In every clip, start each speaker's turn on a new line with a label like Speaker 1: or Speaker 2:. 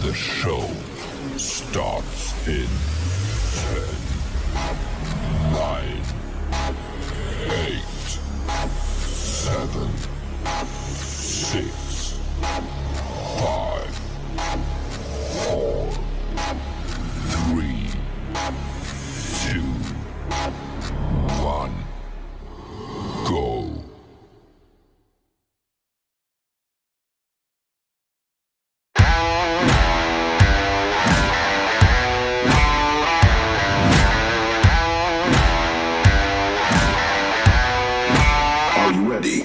Speaker 1: The show starts in 10, 9, 8, 7, 6, 5, 4, 3, 2, 1, go.
Speaker 2: Are you ready?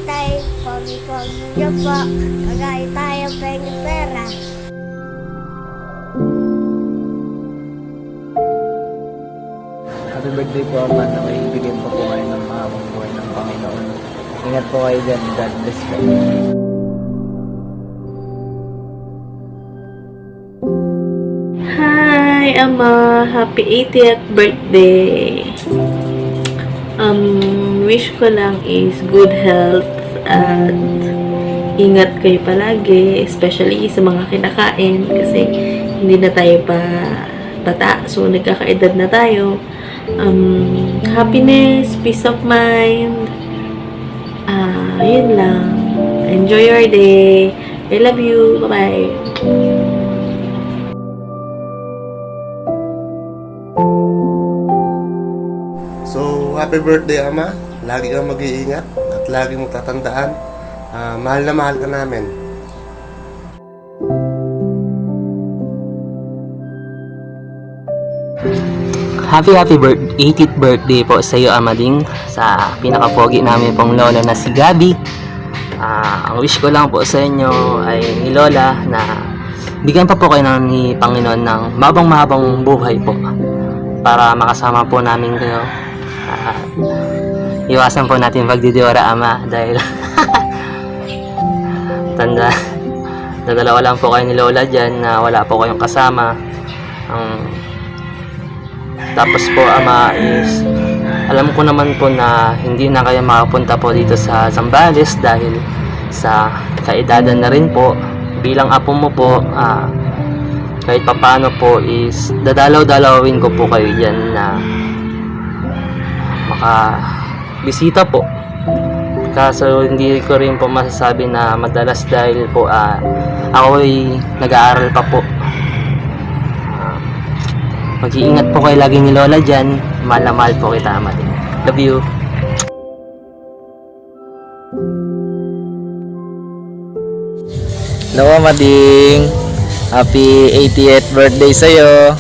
Speaker 2: tayo pogi-pogi niyo po. Kagaya tayo pera.
Speaker 3: Happy birthday po, Ama, na may ibigay po kayo ng mahabang buhay ng Panginoon. Ingat po kayo dyan. God bless po.
Speaker 4: Hi, Ama! Happy 80th birthday! Wish ko lang is good health at ingat kayo palagi, especially sa mga kinakain kasi hindi na tayo pa bata, so nagkakaedad na tayo. Happiness, peace of mind, yun lang. Enjoy your day. I love you. Bye-bye.
Speaker 5: So, happy birthday, Ama. Lagi kang mag-iingat at lagi mong tatandaan. Mahal na mahal ka namin.
Speaker 6: Happy 80th birthday po sa iyo, Amading, sa pinakapogi namin pong lola na si Gabi. Ang wish ko lang po sa inyo ay ni Lola na bigyan pa po kayo ni Panginoon ng mahabang buhay po para makasama po namin kayo. Iwasan po natin pagdidiwara, Ama, dahil dalawa lang po kayo ni Lola dyan na wala po kayong kasama. Tapos po, Ama, is alam ko naman po na hindi na kayo makapunta po dito sa Zambales dahil sa kaedadan na rin po. Bilang apo mo po, kahit papano po is dadalaw-dalawin ko po kayo dyan na makabisita po. Kaso hindi ko rin po masasabi na madalas dahil po ako ay nag-aaral pa po. Mag-iingat po kayo lagi ni Lola dyan. Mahal na mahal po kita, Ama. Love you.
Speaker 3: Hello, Amading. Happy 80th birthday sa'yo.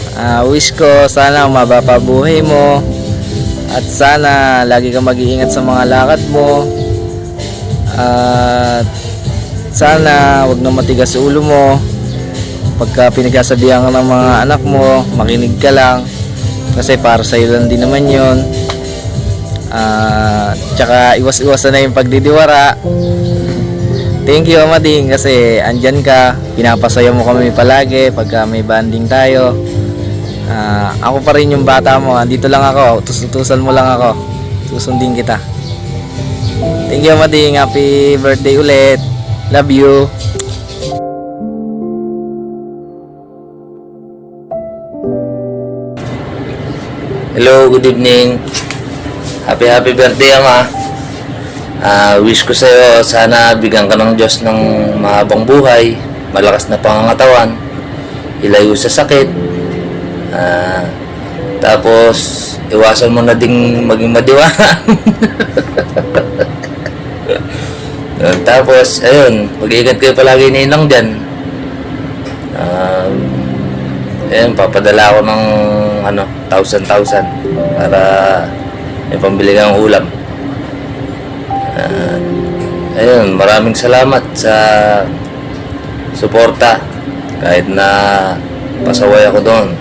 Speaker 3: Wish ko sana umaba pa buhay mo. At sana lagi kang mag-iingat sa mga lakad mo. At sana wag na matigas ulo mo. Pagka pinagsasabihan ka ng mga anak mo, makinig ka lang. Kasi para sa'yo lang din naman yun. Tsaka iwas-iwasan na yung pagdidiwara. Thank you, Amading, kasi andyan ka. Pinapasaya mo kami palagi pagka may banding tayo. Ako pa rin yung bata mo. Andito lang ako. Tutusan mo lang ako. Susundin kita. Thank you, Amading. Happy birthday ulit. Love you.
Speaker 7: Hello, good evening. Happy birthday, Ama. Wish ko sa'yo, sana bigyan ka ng Diyos ng mahabang buhay, malakas na pangangatawan, ilayo sa sakit, tapos iwasan mo na ding maging madiwaan. Tapos, ayun, mag-iingat kayo palagi ni Inang dyan. Ayun, papadala ako ng 1,000 para may pambili ng ulam. Ayun, maraming salamat sa suporta. Kahit na pasaway ako doon,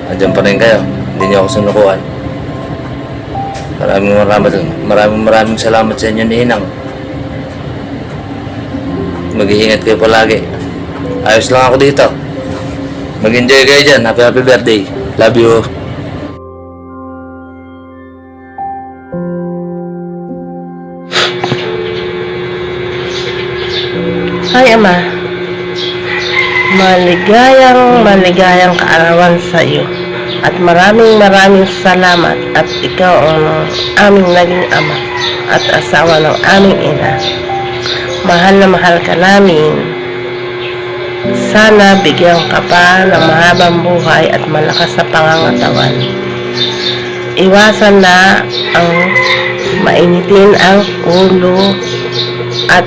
Speaker 7: andyan pa rin kayo, hindi niyo ako sinukuhan. Maraming salamat sa inyo ni Inang. Mag-iingat kayo palagi. Ayos lang ako dito. Mag-enjoy kayo dyan. Happy birthday. Love you.
Speaker 8: Hi, Ama. Maligayang kaarawan sa iyo. At maraming salamat at ikaw ang aming naging ama at asawa ng aming ina. Mahal na mahal ka namin. Sana bigyan ka pa ng mahabang buhay at malakas na pangangatawan. Iwasan na ang mainitin ang ulo at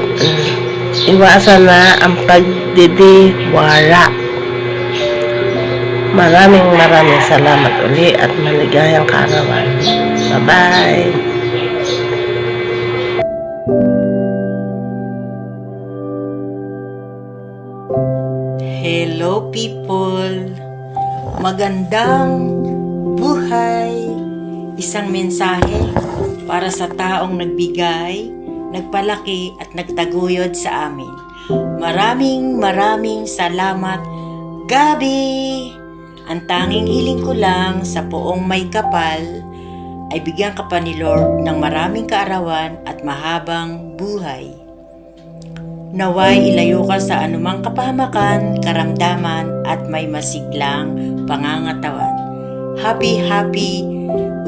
Speaker 8: iwasan na ang pagdidiwara. Maraming salamat uli at maligayang kaarawan. Bye-bye!
Speaker 9: Hello people! Magandang buhay! Isang mensahe para sa taong nagbigay, nagpalaki at nagtaguyod sa amin. Maraming salamat, Gabi! Ang tanging hiling ko lang sa poong may kapal ay bigyan ka pa ni Lord ng maraming kaarawan at mahabang buhay. Naway ilayo ka sa anumang kapahamakan, karamdaman at may masiglang pangangatawan. Happy 80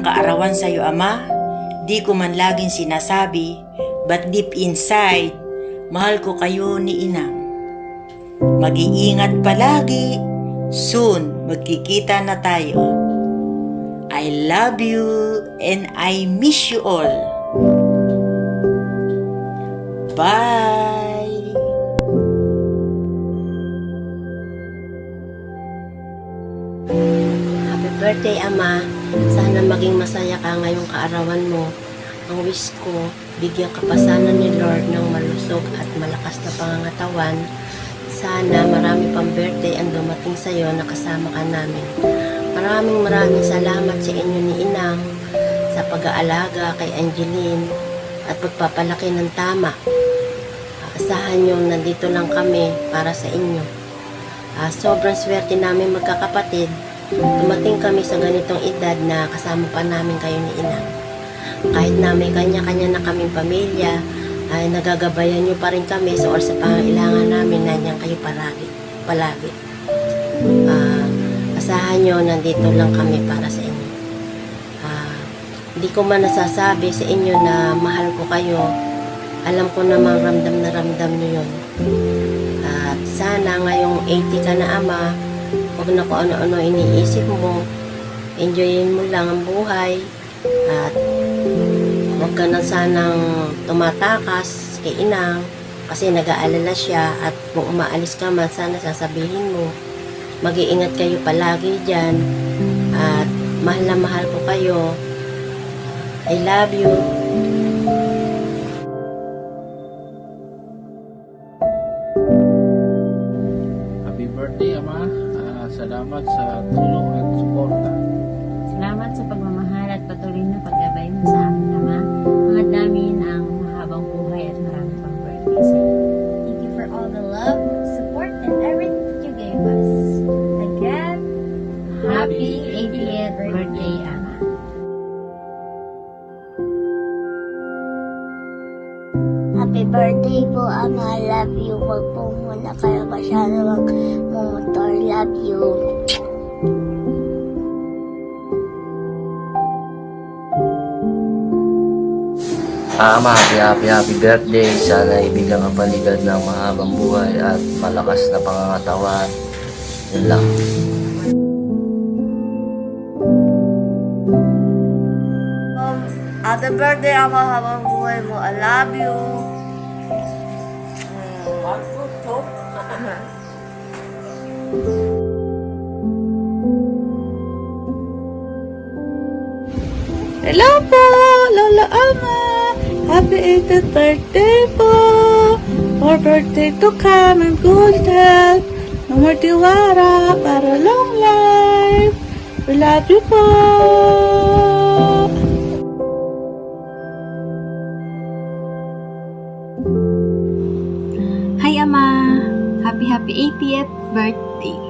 Speaker 9: kaarawan sa iyo, Ama. Di ko man laging sinasabi, but deep inside, mahal ko kayo ni Inang. Mag-iingat palagi, soon magkikita na tayo. I love you and I miss you all. Bye!
Speaker 8: Happy birthday, Ama. Sana maging masaya ka ngayong kaarawan mo. Ang wish ko, bigyan ka pa sana ni Lord ng malusog at malakas na pangangatawan. Sana marami pang birthday ang dumating sa'yo na kasama ka namin. Maraming salamat sa inyo ni Inang sa pag-aalaga kay Angeline at pagpapalaki ng tama. Asahan nyo, nandito lang kami para sa inyo. Sobrang swerte namin magkakapatid. Dumating kami sa ganitong edad na kasama pa namin kayo ni Inang. Kahit na may kanya-kanya na kaming pamilya, ay nagagabayan nyo pa rin kami sa oras sa pangailangan namin. Nandiyan kayo palagi. Asahan nyo, nandito lang kami para sa inyo. Hindi ko man nasasabi sa inyo na mahal ko kayo. Alam ko namang ramdam na ramdam nyo yun. At sana ngayong 80 ka na, Ama, huwag na kung ano-ano iniisip mo. Enjoyin mo lang ang buhay. At huwag ka na sanang tumatakas kay Inang kasi nag-aalala siya. At kung umaalis ka man, sana sasabihin mo. Mag-iingat kayo palagi dyan. At mahal na mahal ko kayo. I love you.
Speaker 3: Happy birthday, Ama. Salamat sa tulong at suporta.
Speaker 10: Salamat sa pagmamahal at patuloy na paggabay mo sa amin, Ama. Hangad namin ang mahabang buhay at marami pang birthday sa iyo.
Speaker 2: Thank you for all the love, support, and everything that you gave us. Again,
Speaker 10: Happy 80th birthday, Ama.
Speaker 2: happy birthday po, Ama. Love you. Huwag po muna kayo masyado magmumotor. Love you.
Speaker 7: Ama, happy birthday. Sana ibigyan ang paligad ng mahabang buhay at malakas na pangangatawan. Yun lang.
Speaker 2: Happy birthday, Ama. Habang buhay mo. I love you.
Speaker 4: Hello po, Lola Ama! Happy 80th birthday po! More birthday to come and good health! No more tiwara para long life! We love you po!
Speaker 11: Hi Ama! Happy 80th birthday!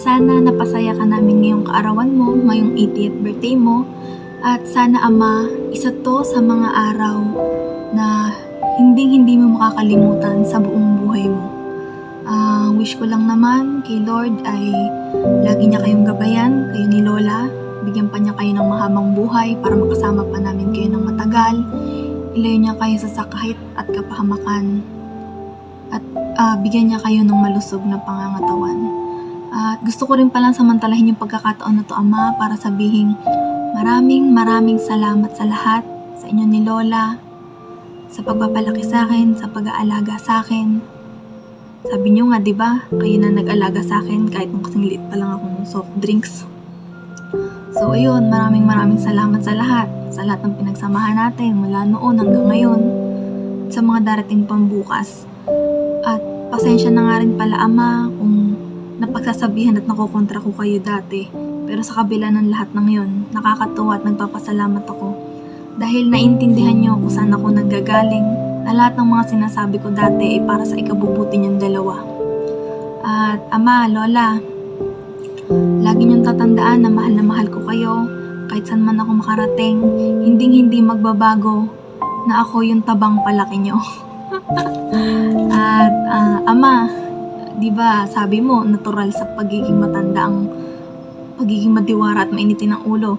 Speaker 11: Sana napasaya ka namin ngayong kaarawan mo, ngayong 80th birthday mo. At sana, Ama, isa to sa mga araw na hindi mo makakalimutan sa buong buhay mo. Wish ko lang naman kay Lord ay lagi niya kayong gabayan, kayo ni Lola. Bigyan pa niya kayo ng mahabang buhay para makasama pa namin kayo ng matagal. Ilayo niya kayo sa sakit at kapahamakan. At bigyan niya kayo ng malusog na pangangatawan. At gusto ko rin palang samantalahin yung pagkakataon na to, Ama, para sabihin maraming salamat sa lahat, sa inyo ni Lola, sa pagpapalaki sa akin, sa pag-aalaga sa akin. Sabi niyo nga, di ba, kayo na nag-alaga sa akin kahit nung kasing liit pa lang akong soft drinks. So ayun, maraming salamat sa lahat ng pinagsamahan natin mula noon hanggang ngayon, sa mga darating pang bukas. At pasensya na nga rin pala Ama kung napagsasabihan at nakukontra ko kayo dati. Pero sa kabila ng lahat ng yon, nakakatuwa at nagpapasalamat ako. Dahil naintindihan niyo kung saan ako nanggagaling, na lahat ng mga sinasabi ko dati ay para sa ikabubuti niyong dalawa. At Ama, Lola, lagi niyong tatandaan na mahal ko kayo. Kahit saan man ako makarating, hindi magbabago na ako yung tabang palaki niyo. At Ama, di ba sabi mo natural sa pagiging matanda ang pagiging madiwara at mainitin ng ulo.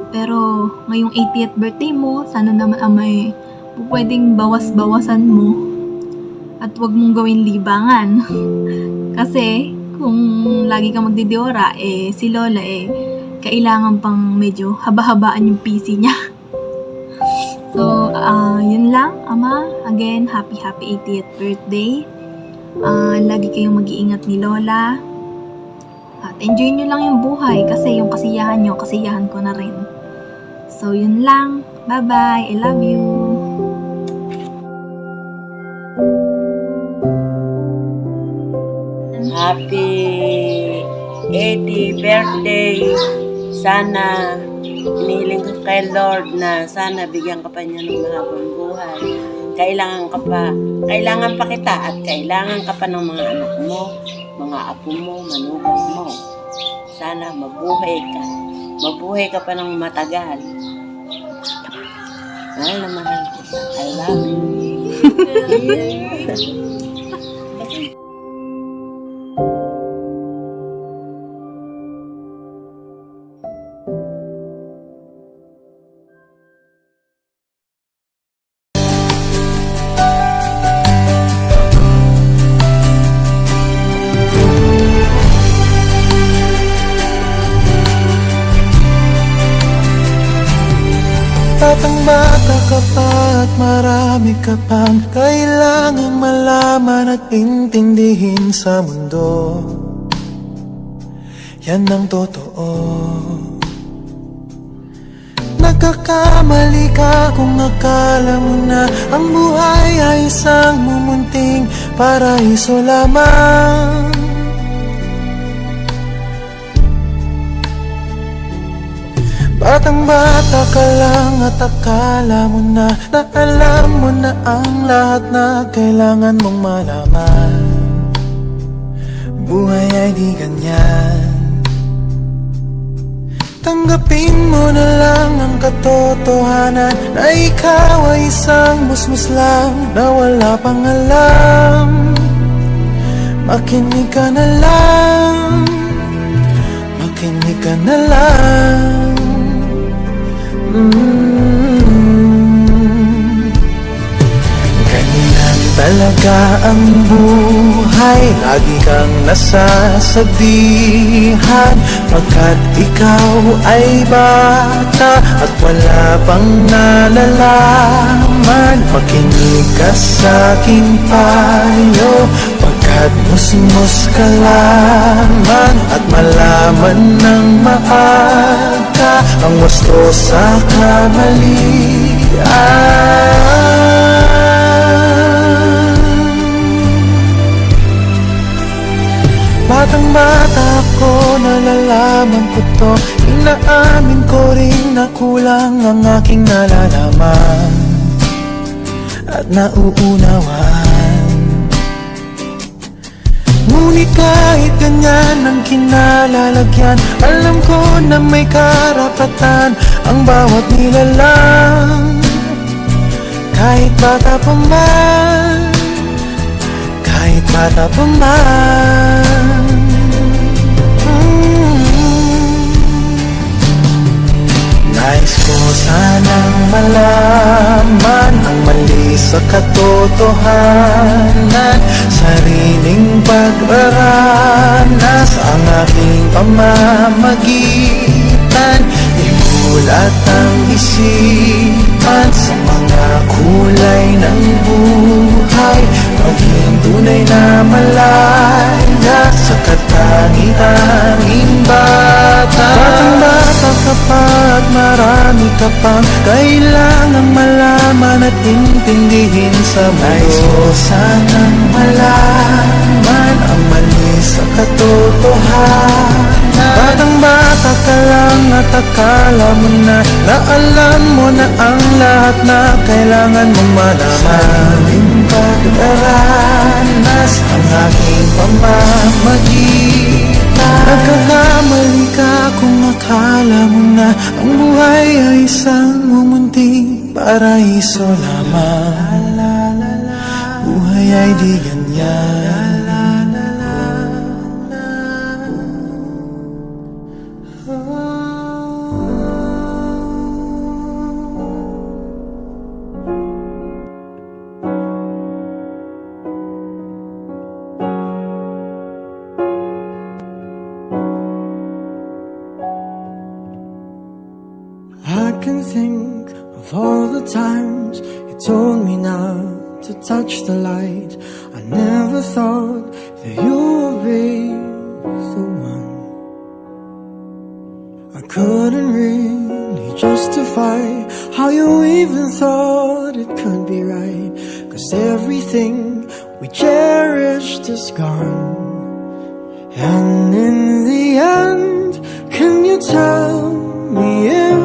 Speaker 11: Pero ngayong 80th birthday mo, sana naman Ama pwedeng bawas-bawasan mo at wag mong gawin libangan. Kasi kung lagi ka magdidiwara, si Lola kailangan pang medyo haba-habaan yung PC niya. So, yun lang, Ama. Again, happy 80th birthday. Lagi kayong mag-iingat ni Lola. At enjoy nyo lang yung buhay kasi yung kasiyahan nyo, kasiyahan ko na rin. So, yun lang. Bye-bye. I love you.
Speaker 9: Happy 80th birthday. Sana iniling ko kay Lord na sana bigyan ka pa niya ng mahabang buhay. Kailangan pa kita at kailangan ka pa ng mga anak mo, mga apo mo, manugang mo. Sana mabuhay ka. Mabuhay ka pa ng matagal. Mahal na mahal kita. I love you.
Speaker 12: Batang bata ka pa at marami ka pang kailangang malaman at intindihin sa mundo. Yan ang totoo. Nagkakamali ka kung akala mo na ang buhay ay isang mumunting paraiso lamang. Batang bata ka lang at akala mo na alam mo na ang lahat na kailangan mong malaman. Buhay ay di ganyan. Tanggapin mo na lang ang katotohanan na ikaw ay isang musmus lang na wala pang alam. Makinig ka na lang, makinig ka na lang. Ganyan talaga ang buhay, lagi kang nasasabihan pagkat ikaw ay bata at wala pang nalalaman. Makinig ka sa aking payo pagkat musmus ka lamang at malaman ng maaga ang wasto sa kamalian. Batang bata ko, nalalaman ko to. Inaamin ko rin na kulang ang aking nalalaman at nauunawaan. Ngunit kahit ganyan ang kinalalagyan, alam ko na may karapatan ang bawat nilalang. Kahit bata pa man, kahit bata pa man. Nais ko sanang malaman ang mali sa katotohanan, sariling pagraras ang aking pamamagitan. Imulat ang isipan sa mga kulay ng buhay, maging tunay na malaya sa katangi-tanging bata. Batang bata ka pa at marami ka pang kailangang malaman at intindihin sa mundo. Nais mo sanang malaman ang mali sa katotohanan. Batang-bata ka lang at akala mo na alam mo na ang lahat na kailangan mong malaman. Sa aming pag-aranas ang aking pamamagitan. Nagkakamali ka kung akala mo na ang buhay ay isang mumunting paraiso lamang. Buhay ay di ganyan. I can think of all the times you told me not to touch the light. I never thought that you would be the one. I couldn't really justify how you even thought it could be right, 'cause everything we cherished is gone. And in the end, can you tell me if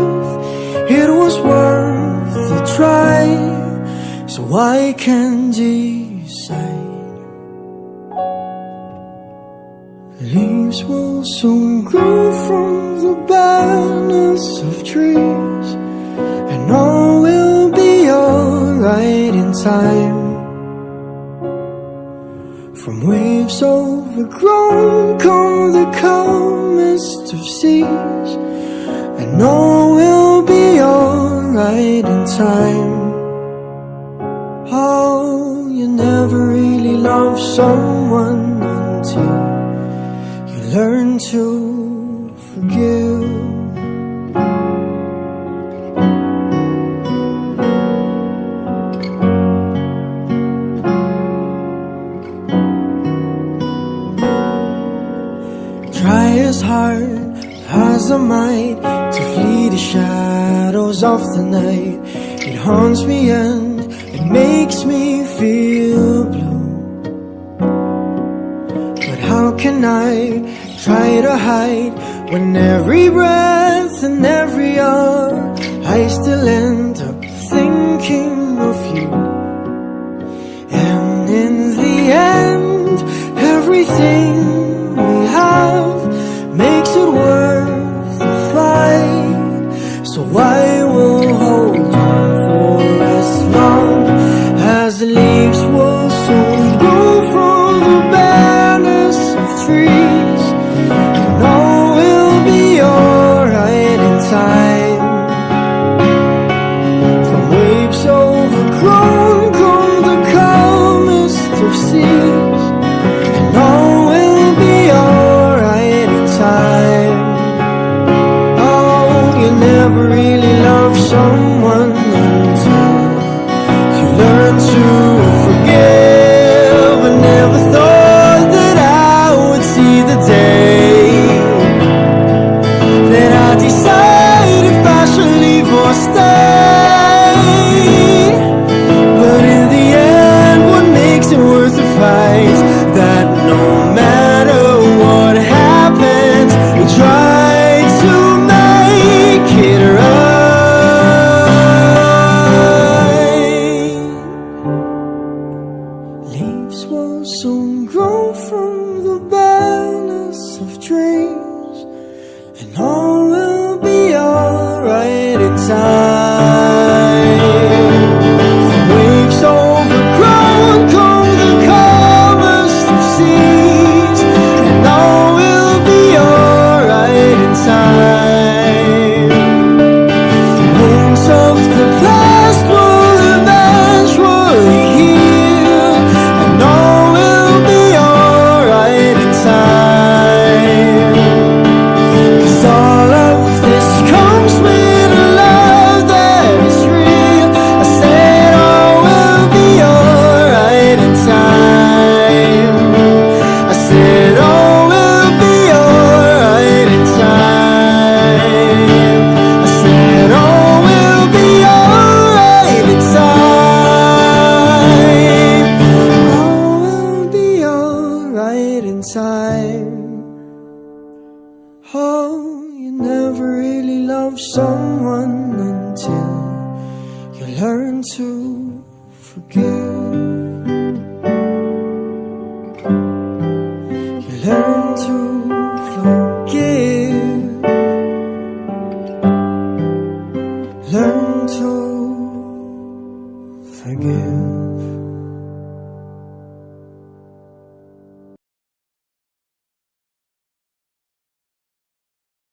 Speaker 12: it was worth the try, so I can decide? Leaves will soon grow from the barrenness of trees, and all will be alright in time. From waves overgrown come the calmest of seas, and all will be alright in time. Oh, you never really love someone until you learn to forgive. Try as hard as I might to flee the shadows of the night. It haunts me and it makes me feel blue. But how can I try to hide when every breath and every hour I still end up thinking of you? And in the end, everything we have makes it worth the fight. So I will hold on for as long as the leaves will soon grow from the barrenness of trees, and all will be alright in time. From waves overgrown come the calmest of seas, and all will be alright in time. Oh, you never really love someone until you learn to forgive. I never thought that I would see the day that I decide if I should leave or stay. But in the end, what makes it worth the fight? That no matter what happens, we try to make it right. Leaves will soon grow from the barrenness of trees, and all will be alright in time. From waves overgrown come the calmest of seas, and all will be alright in time. Wounds of the past will eventually heal, and all will be alright in time. 'Cause all of this comes with a love to forgive. You learn to forgive. Learn